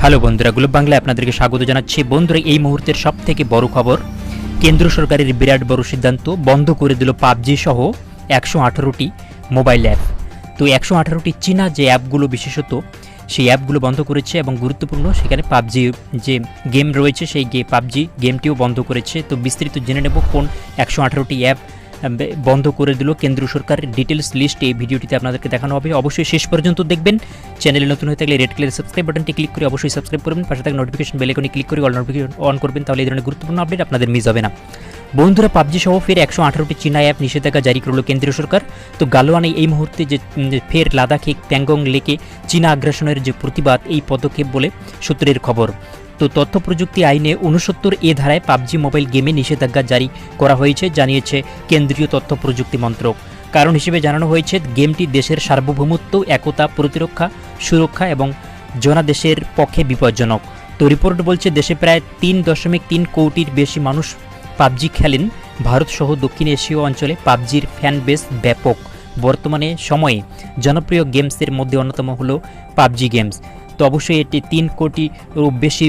Hello বন্ধুরা, globe বাংলায় আপনাদেরকে স্বাগত জানাচ্ছি। বন্ধুরা, এই মুহূর্তের সবথেকে বড় খবর, কেন্দ্র সরকারের বিরাট বড় সিদ্ধান্ত, বন্ধ করে দিল পাবজি সহ 118টি মোবাইল অ্যাপ। তো 118টি চীনা যে অ্যাপগুলো বিশেষত সেই অ্যাপগুলো বন্ধ করেছে এবং গুরুত্বপূর্ণ সেখানে পাবজি যে গেম রয়েছে সেই পাবজি গেমটিও বন্ধ করেছে। তো বিস্তারিত জেনে নেব কোন 118টি অ্যাপ বন্ধ করে দিল কেন্দ্র সরকার। ডিটেলস লিস্ট এই ভিডিওটিতে আপনাদেরকে দেখানো হবে, অবশ্যই শেষ পর্যন্ত দেখবেন। চ্যানেলে নতুন হয়ে থাকলে রেড কালারের সাবস্ক্রাইব বাটনটি ক্লিক করে অবশ্যই সাবস্ক্রাইব করবেন, পাশে থাকা নোটিফিকেশন বেল আইকনে ক্লিক করে অল নোটিফিকেশন অন করবেন, তাহলে এই ধরনের গুরুত্বপূর্ণ আপডেট আপনাদের মিস হবে না। বন্ধুরা, পাবজি সহ ফের 118টি চীনা অ্যাপ নিষেধাজ্ঞা জারি করল কেন্দ্রীয় সরকার। তো গালোয়ানে এই মুহূর্তে যে ফের লাদাখে প্যাংগং লেকে চীনা আগ্রাসনের যে প্রতিবাদ, এই পদক্ষেপ বলে সূত্রের খবর। তো তথ্য প্রযুক্তি আইনে 69 ধারায় পাবজি মোবাইল গেমে নিষেধাজ্ঞা জারি করা হয়েছে, জানিয়েছে কেন্দ্রীয় তথ্য প্রযুক্তি মন্ত্রক। কারণ হিসেবে জানানো হয়েছে গেমটি দেশের সার্বভৌমত্ব, একতা, প্রতিরক্ষা, সুরক্ষা এবং জনাদেশের পক্ষে বিপজ্জনক। তো রিপোর্ট বলছে দেশে প্রায় 3.3 কোটির বেশি মানুষ পাবজি খেলেন। ভারত সহ দক্ষিণ এশীয় অঞ্চলে পাবজির ফ্যান বেস ব্যাপক। বর্তমানে সময়ে জনপ্রিয় গেমসের মধ্যে অন্যতম হলো পাবজি গেমস। তো অবশ্যই এটি 3 কোটিরও বেশি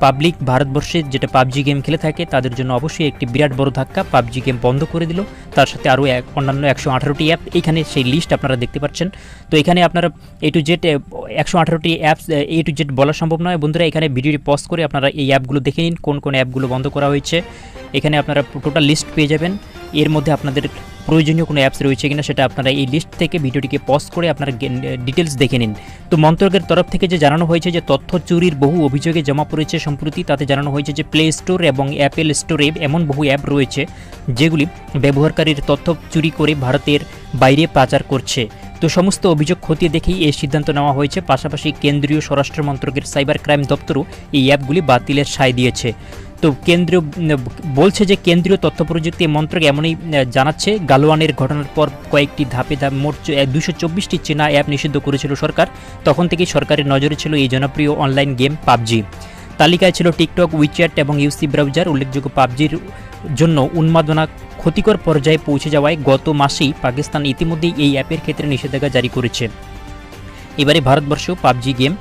পাবলিক ভারতবর্ষে যেটা পাবজি গেম খেলে থাকে তাদের জন্য অবশ্যই একটি বিরাট বড় ধাক্কা। পাবজি গেম বন্ধ করে দিল, তার সাথে আরও অন্যান্য 118টি অ্যাপ, এইখানে সেই লিস্ট আপনারা দেখতে পাচ্ছেন। তো এখানে আপনারা A to Z 118টি অ্যাপস A to Z বলা সম্ভব নয় বন্ধুরা। এখানে ভিডিওটি পজ করে আপনারা এই অ্যাপগুলো দেখে নিন কোন কোন অ্যাপগুলো বন্ধ করা হয়েছে। এখানে আপনারা টোটাল লিস্ট পেয়ে যাবেন। এর মধ্যে আপনাদের প্রয়োজনীয় কোনো অ্যাপস রয়েছে কিনা সেটা আপনারা এই লিস্ট থেকে ভিডিওটিকে পজ করে আপনারা ডিটেলস দেখে নিন। তো মন্ত্রকের তরফ থেকে যে জানানো হয়েছে যে তথ্য চুরির বহু অভিযোগে জমা পড়েছে সম্প্রতি, তাতে জানানো হয়েছে যে প্লে স্টোর এবং অ্যাপেল স্টোরে এমন বহু অ্যাপ রয়েছে যেগুলি ব্যবহারকারীর তথ্য চুরি করে ভারতের বাইরে পাচার করছে। তো সমস্ত অভিযোগ খতিয়ে দেখেই এই সিদ্ধান্ত নেওয়া হয়েছে। পাশাপাশি কেন্দ্রীয় স্বরাষ্ট্র মন্ত্রকের সাইবার ক্রাইম দপ্তরও এই অ্যাপগুলি বাতিলের সায় দিয়েছে। তো কেন্দ্রীয় বলছে যে কেন্দ্রীয় তথ্য প্রযুক্তি মন্ত্রক এমনই জানাচ্ছে। গালোয়ানের ঘটনার পর কয়েকটি ধাপে মোট 224টি চীনা অ্যাপ নিষিদ্ধ করেছিল সরকার। তখন থেকেই সরকারের নজরে ছিল এই জনপ্রিয় অনলাইন গেম পাবজি। তালিকায় ছিল টিকটক, উইচ্যাট এবং ইউসি ব্রাউজার। উল্লেখযোগ্য, পাবজির জন্য উন্মাদনা ক্ষতিকর পর্যায়ে পৌঁছে যাওয়ায় গত মাসেই পাকিস্তান ইতিমধ্যেই এই অ্যাপের ক্ষেত্রে নিষেধাজ্ঞা জারি করেছে। এবারে ভারতবর্ষেও পাবজি গেম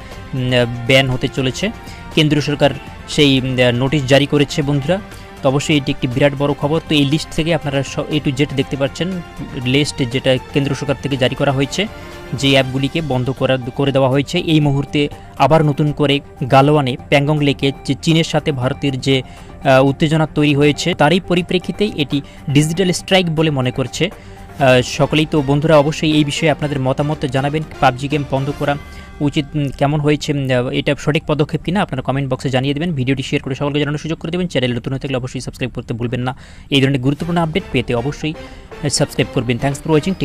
ব্যান হতে চলেছে। কেন্দ্রীয় সরকার সেই নোটিশ জারি করেছে বন্ধুরা। তো অবশ্যই এটি একটি বিরাট বড় খবর। তো এই লিস্ট থেকে আপনারা A to Z দেখতে পাচ্ছেন লিস্ট, যেটা কেন্দ্র সরকার থেকে জারি করা হয়েছে, যে অ্যাপগুলিকে বন্ধ করে দেওয়া হয়েছে। এই মুহূর্তে আবার নতুন করে গালোয়ানে প্যাংগং লেকে যে চীনের সাথে ভারতের যে উত্তেজনা তৈরি হয়েছে তারই পরিপ্রেক্ষিতে এটি ডিজিটাল স্ট্রাইক বলে মনে করছে সকলেই। তো বন্ধুরা, অবশ্যই এই বিষয়ে আপনাদের মতামত জানাবেন। পাবজি গেম বন্ধ করা উচিত কেমন হয়েছে, এটা সঠিক পদক্ষেপ কিনা আপনারা কমেন্ট বক্সে জানিয়ে দেবেন। ভিডিওটি শেয়ার করে সকলকে জানানোর সুযোগ করে দেবেন। চ্যানেল নতুন হয়ে থাকলে অবশ্যই সাবস্ক্রাইব করতে ভুলবেন না। এই ধরনের গুরুত্বপূর্ণ আপডেট পেতে অবশ্যই সাবস্ক্রাইব করবেন। Thanks for watching. টেক